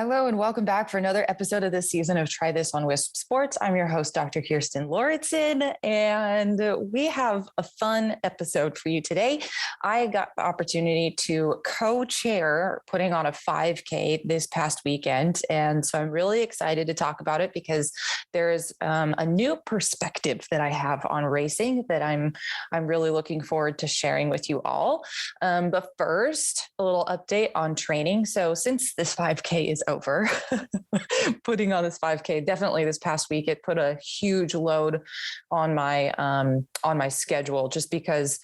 Hello and welcome back for another episode of this season of Try This on Wisp Sports. I'm your host, Dr. Kirstin Lauritzen, and we have a fun episode for you today. I got the opportunity to co-chair putting on a 5K this past weekend, and so I'm really excited to talk about it because there's a new perspective that I have on racing that I'm really looking forward to sharing with you all. But first, a little update on training. So since this 5K is over, putting on this 5K, definitely this past week, it put a huge load on my schedule just because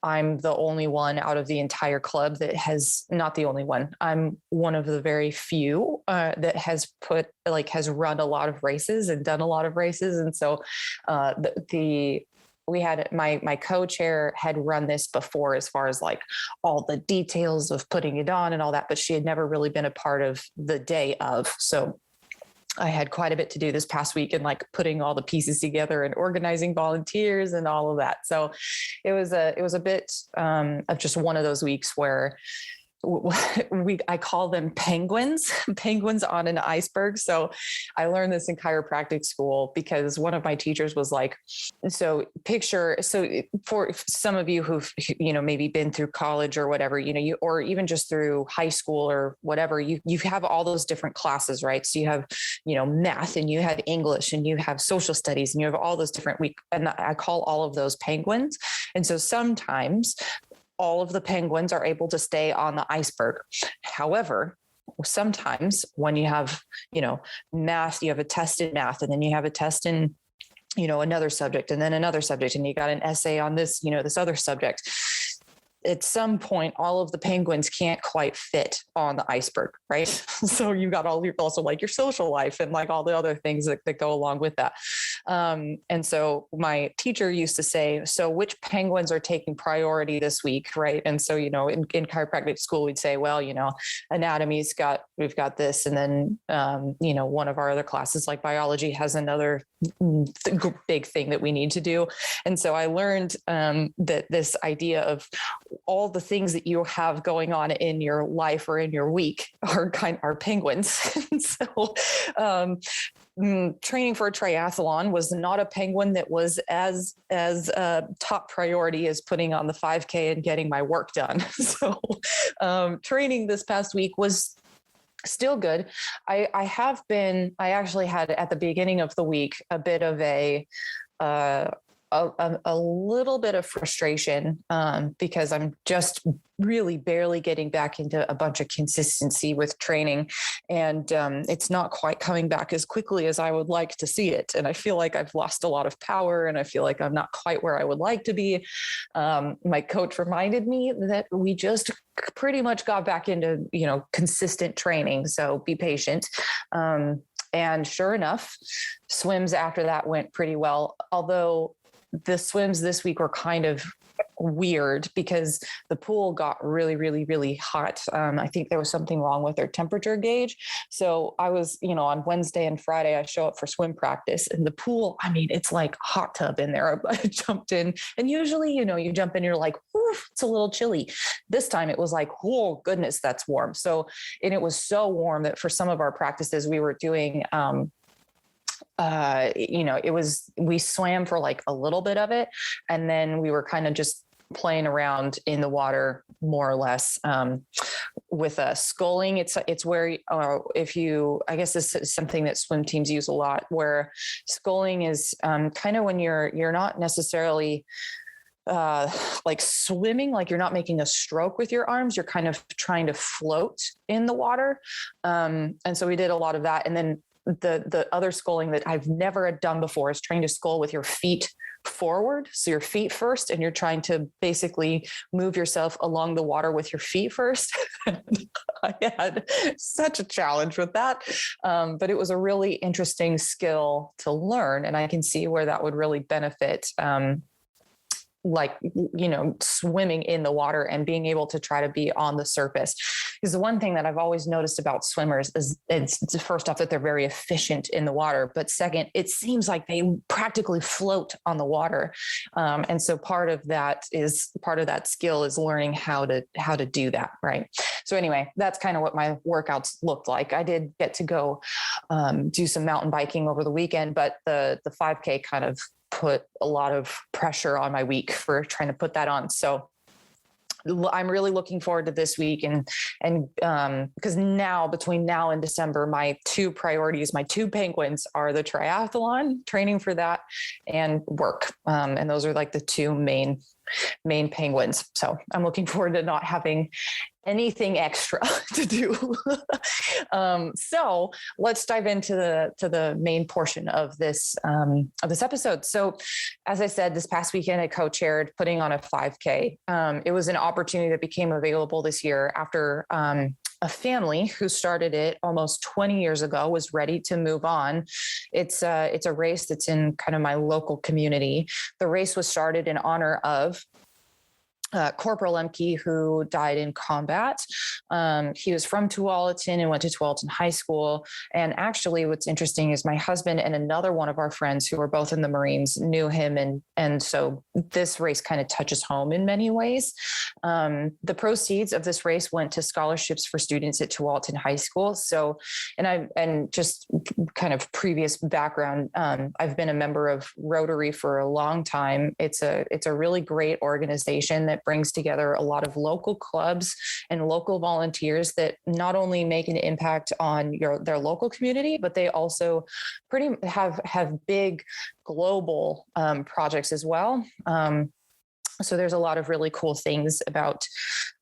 I'm the only one out of the entire club that has, not the only one, I'm one of the very few that has run a lot of races and done a lot of races. And so we had my co-chair had run this before as far as like all the details of putting it on and all that, but she had never really been a part of the day of. So I had quite a bit to do this past week and like putting all the pieces together and organizing volunteers and all of that. So it was a bit of just one of those weeks where I call them penguins on an iceberg. So I learned this in chiropractic school because one of my teachers was like, so for some of you who've, maybe been through college or whatever, or even just through high school or whatever, you have all those different classes, right? So you have, math, and you have English, and you have social studies, and you have all those different and I call all of those penguins. And so sometimes all of the penguins are able to stay on the iceberg. However, sometimes when you have, math, you have a test in math, and then you have a test in, another subject, and then another subject, and you got an essay on this, this other subject. At some point, all of the penguins can't quite fit on the iceberg, right? So you got also like your social life and like all the other things that go along with that. And so my teacher used to say, so which penguins are taking priority this week, right? And so, in chiropractic school, we'd say, well, anatomy's we've got this. And then, one of our other classes like biology has another big thing that we need to do. And so I learned that this idea of all the things that you have going on in your life or in your week are penguins. So training for a triathlon was not a penguin that was as top priority as putting on the 5K and getting my work done. So training this past week was still good. I actually had at the beginning of the week a bit of a little bit of frustration because I'm just really barely getting back into a bunch of consistency with training, and it's not quite coming back as quickly as I would like to see it. And I feel like I've lost a lot of power, and I feel like I'm not quite where I would like to be. My coach reminded me that we just pretty much got back into, consistent training. So be patient. And sure enough, swims after that went pretty well. Although the swims this week were kind of weird because the pool got really, really, really hot. I think there was something wrong with their temperature gauge. So I was, on Wednesday and Friday, I show up for swim practice, and the pool, it's like hot tub in there. I jumped in, and usually, you jump in, you're like, oof, it's a little chilly. This time it was like, oh goodness, that's warm. So, and it was so warm that for some of our practices we were doing, we swam for like a little bit of it, and then we were kind of just playing around in the water more or less. With sculling, it's where I guess this is something that swim teams use a lot, where sculling is kind of when you're not necessarily like swimming, like you're not making a stroke with your arms, you're kind of trying to float in the water. And so we did a lot of that. And then the other sculling that I've never done before is trying to scull with your feet forward. So your feet first, and you're trying to basically move yourself along the water with your feet first. I had such a challenge with that. But it was a really interesting skill to learn. And I can see where that would really benefit, swimming in the water and being able to try to be on the surface. Because the one thing that I've always noticed about swimmers is it's first off that they're very efficient in the water, but second, it seems like they practically float on the water. And so part of that skill is learning how to do that. Right. So anyway, that's kind of what my workouts looked like. I did get to go do some mountain biking over the weekend, but the 5K kind of put a lot of pressure on my week for trying to put that on. So I'm really looking forward to this week and because now between now and December, my two priorities, my two penguins are the triathlon, training for that, and work. And those are like the two main penguins. So I'm looking forward to not having anything extra to do. So let's dive into the main portion of this episode. So as I said, this past weekend, I co-chaired putting on a 5K. It was an opportunity that became available this year after a family who started it almost 20 years ago was ready to move on. It's a race that's in kind of my local community. The race was started in honor of Corporal Lemke, who died in combat. He was from Lauritzen and went to Lauritzen High School. And actually what's interesting is my husband and another one of our friends who were both in the Marines knew him. And so this race kind of touches home in many ways. The proceeds of this race went to scholarships for students at Lauritzen High School. So, and just kind of previous background, I've been a member of Rotary for a long time. It's a really great organization that brings together a lot of local clubs and local volunteers that not only make an impact on their local community, but they also have big global projects as well. So there's a lot of really cool things about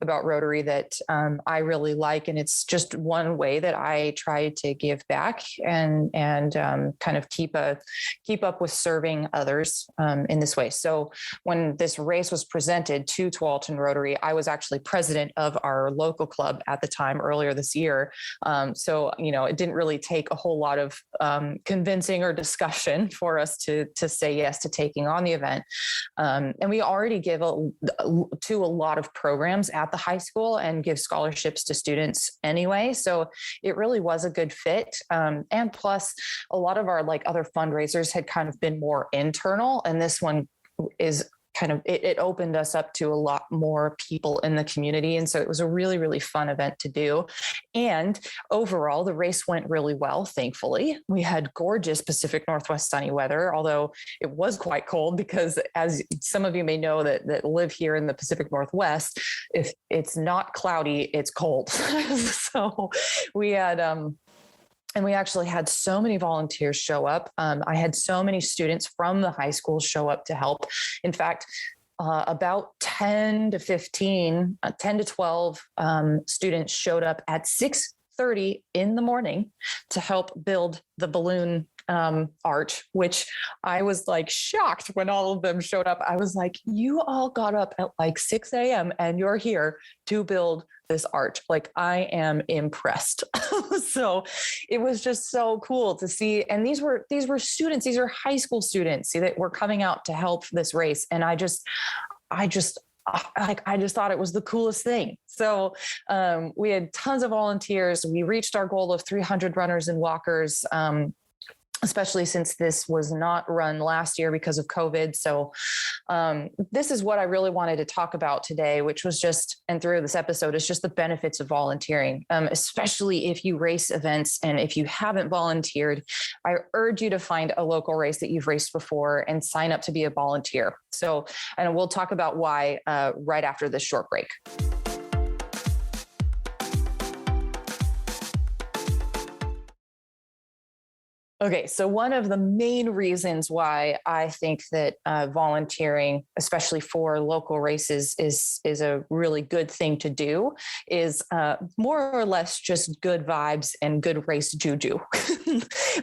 Rotary that I really like, and it's just one way that I try to give back and kind of keep up with serving others in this way. So when this race was presented to Tualatin Rotary, I was actually president of our local club at the time earlier this year. So it didn't really take a whole lot of convincing or discussion for us to say yes to taking on the event, and we already give to a lot of programs at the high school and give scholarships to students anyway. So it really was a good fit. And plus a lot of our other fundraisers had kind of been more internal, and this one is kind of, it opened us up to a lot more people in the community. And so it was a really, really fun event to do. And overall, the race went really well, thankfully. We had gorgeous Pacific Northwest sunny weather, although it was quite cold because, as some of you may know that live here in the Pacific Northwest, if it's not cloudy, it's cold. So we had, and we actually had so many volunteers show up. I had so many students from the high school show up to help. In fact, about 10 to 12 students showed up at 6:30 in the morning to help build the balloon arch, which I was shocked when all of them showed up. I was like, you all got up at 6 a.m. and you're here to build this arch. I am impressed. So it was just so cool to see. And these were students, these are high school students that were coming out to help this race. And I just thought it was the coolest thing. So we had tons of volunteers. We reached our goal of 300 runners and walkers, especially since this was not run last year because of COVID. So this is what I really wanted to talk about today, which was and through this episode, is just the benefits of volunteering, especially if you race events. And if you haven't volunteered, I urge you to find a local race that you've raced before and sign up to be a volunteer. So, and we'll talk about why right after this short break. Okay, so one of the main reasons why I think that volunteering, especially for local races, is a really good thing to do is more or less just good vibes and good race juju.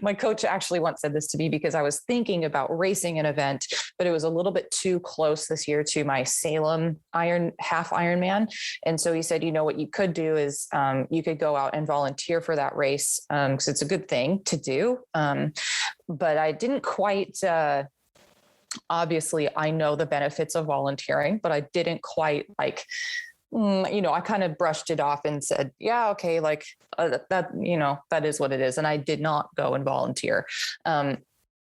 My coach actually once said this to me because I was thinking about racing an event, but it was a little bit too close this year to my Salem half Ironman. And so he said, what you could do is you could go out and volunteer for that race because it's a good thing to do. But I didn't quite, obviously I know the benefits of volunteering, but I didn't quite I kind of brushed it off and said, yeah, okay, like that, that is what it is. And I did not go and volunteer.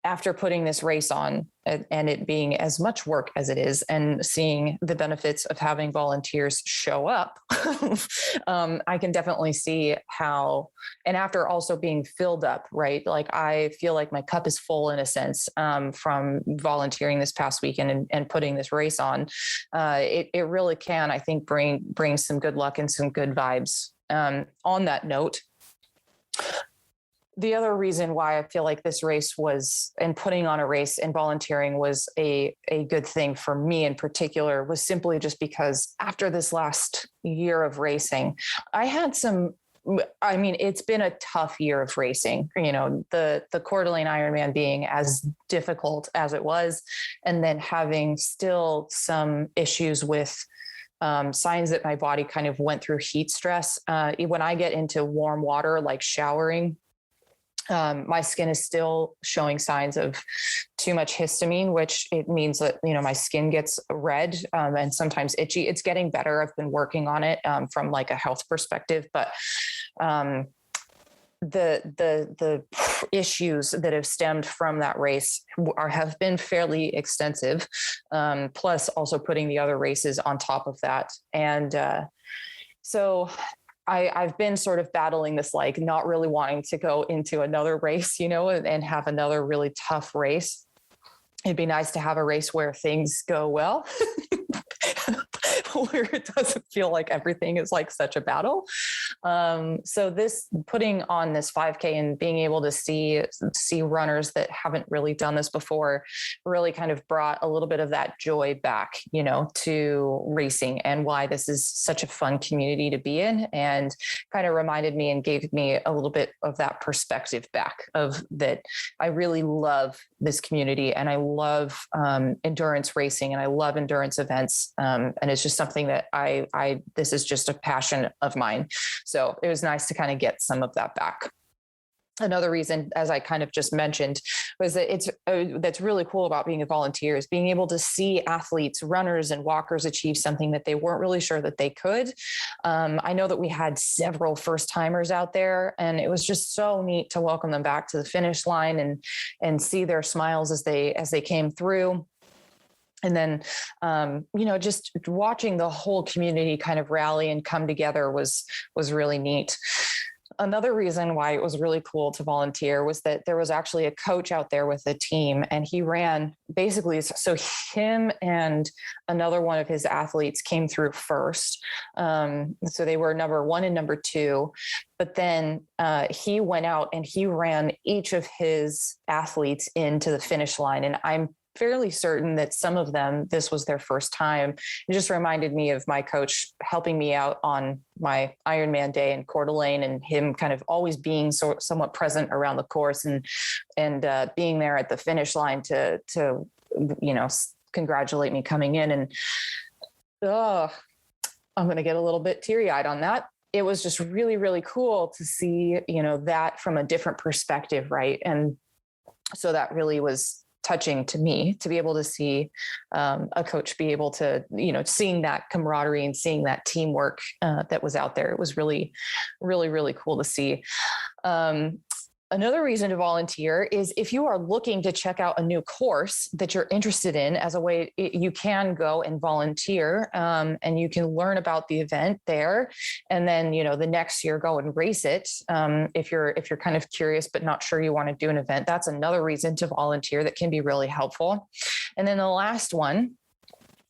After putting this race on and it being as much work as it is and seeing the benefits of having volunteers show up, I can definitely see how, and after also being filled up, right? Like I feel like my cup is full in a sense from volunteering this past weekend and putting this race on. It really can, I think, bring some good luck and some good vibes. On that note, the other reason why I feel like this race was, and putting on a race and volunteering was a good thing for me in particular, was simply just because after this last year of racing, it's been a tough year of racing, the Coeur d'Alene Ironman being as difficult as it was, and then having still some issues with signs that my body kind of went through heat stress. When I get into warm water, like showering, my skin is still showing signs of too much histamine, which it means that, my skin gets red and sometimes itchy. It's getting better. I've been working on it from like a health perspective, but the issues that have stemmed from that race have been fairly extensive. Plus also putting the other races on top of that. And so I've been sort of battling this, like not really wanting to go into another race, and have another really tough race. It'd be nice to have a race where things go well, where it doesn't feel like everything is like such a battle. So this putting on this 5K and being able to see runners that haven't really done this before really kind of brought a little bit of that joy back, to racing and why this is such a fun community to be in, and kind of reminded me and gave me a little bit of that perspective back of that. I really love this community and I love endurance racing and I love endurance events. And it's just something that this is just a passion of mine. So it was nice to kind of get some of that back. Another reason, as I kind of just mentioned, was that that's really cool about being a volunteer is being able to see athletes, runners and walkers achieve something that they weren't really sure that they could. I know that we had several first timers out there, and it was just so neat to welcome them back to the finish line and see their smiles as they came through. And then, just watching the whole community kind of rally and come together was really neat. Another reason why it was really cool to volunteer was that there was actually a coach out there with the team, and he ran basically, so him and another one of his athletes came through first. So they were number 1 and number 2, but then he went out and he ran each of his athletes into the finish line. And I'm fairly certain that some of them, this was their first time. It just reminded me of my coach helping me out on my Ironman day in Coeur d'Alene, and him kind of always being somewhat present around the course and being there at the finish line to congratulate me coming in. And I'm going to get a little bit teary-eyed on that. It was just really, really cool to see, that from a different perspective. Right. And so that really was touching to me to be able to see a coach be able to, seeing that camaraderie and seeing that teamwork that was out there. It was really, really, really cool to see. Another reason to volunteer is if you are looking to check out a new course that you're interested in as a way, you can go and volunteer and you can learn about the event there. And then, the next year go and race it. If you're kind of curious, but not sure you want to do an event, that's another reason to volunteer that can be really helpful. And then the last one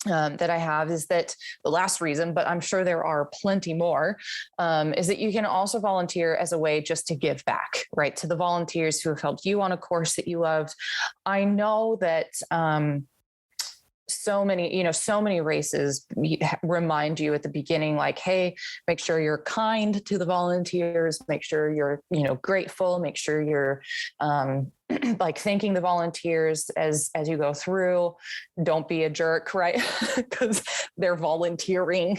that I have is that the last reason, but I'm sure there are plenty more, is that you can also volunteer as a way just to give back, right, to the volunteers who have helped you on a course that you loved. I know that so many races remind you at the beginning, like, hey, make sure you're kind to the volunteers, make sure you're, grateful, make sure you're like thanking the volunteers as you go through. Don't be a jerk, right? Because they're volunteering.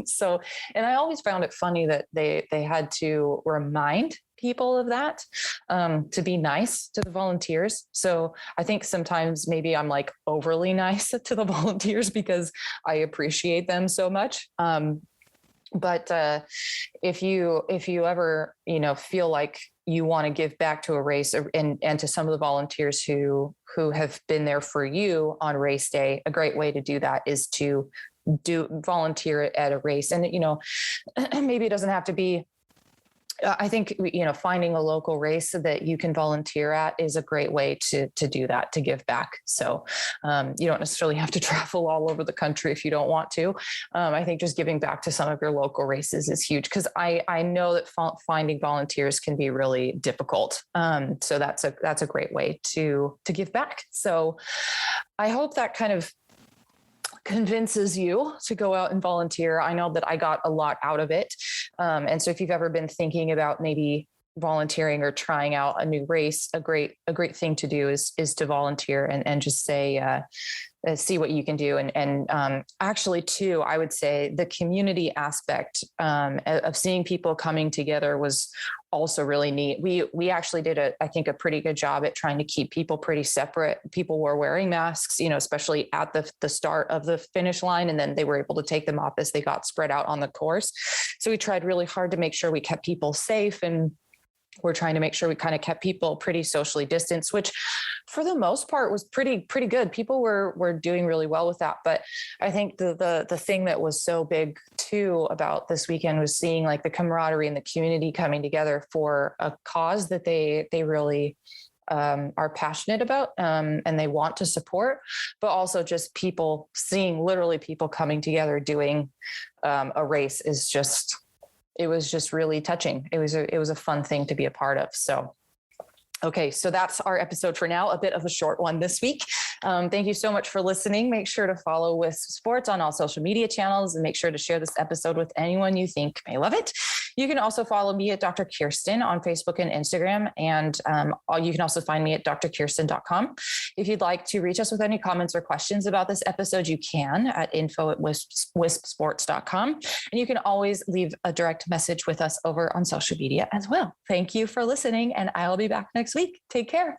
So, and I always found it funny that they had to remind people of that, to be nice to the volunteers. So I think sometimes maybe I'm like overly nice to the volunteers because I appreciate them so much. But if you ever, feel like you want to give back to a race and to some of the volunteers who have been there for you on race day, a great way to do that is to volunteer at a race. And, maybe it doesn't have to be, I think, finding a local race that you can volunteer at is a great way to do that, to give back. So you don't necessarily have to travel all over the country if you don't want to. I think just giving back to some of your local races is huge, because I know that finding volunteers can be really difficult. So that's a great way to give back. So I hope that kind of convinces you to go out and volunteer. I know that I got a lot out of it. And so if you've ever been thinking about maybe volunteering or trying out a new race, a great thing to do is to volunteer and just say, see what you can do. And actually too, I would say the community aspect of seeing people coming together was also really neat. We actually did I think a pretty good job at trying to keep people pretty separate. People were wearing masks, especially at the start of the finish line. And then they were able to take them off as they got spread out on the course. So we tried really hard to make sure we kept people safe, and we're trying to make sure we kind of kept people pretty socially distanced, which for the most part was pretty good. People were doing really well with that. But I think the thing that was so big too about this weekend was seeing like the camaraderie and the community coming together for a cause that they really are passionate about and they want to support, but also just seeing literally people coming together doing a race it was just really touching. It was a fun thing to be a part of. So, okay. So that's our episode for now, a bit of a short one this week. Thank you so much for listening. Make sure to follow Wisp Sports on all social media channels, and make sure to share this episode with anyone you think may love it. You can also follow me at Dr. Kirstin on Facebook and Instagram. And you can also find me at drkirstin.com. If you'd like to reach us with any comments or questions about this episode, you can at info@wispsports.com. And you can always leave a direct message with us over on social media as well. Thank you for listening, and I'll be back next week. Take care.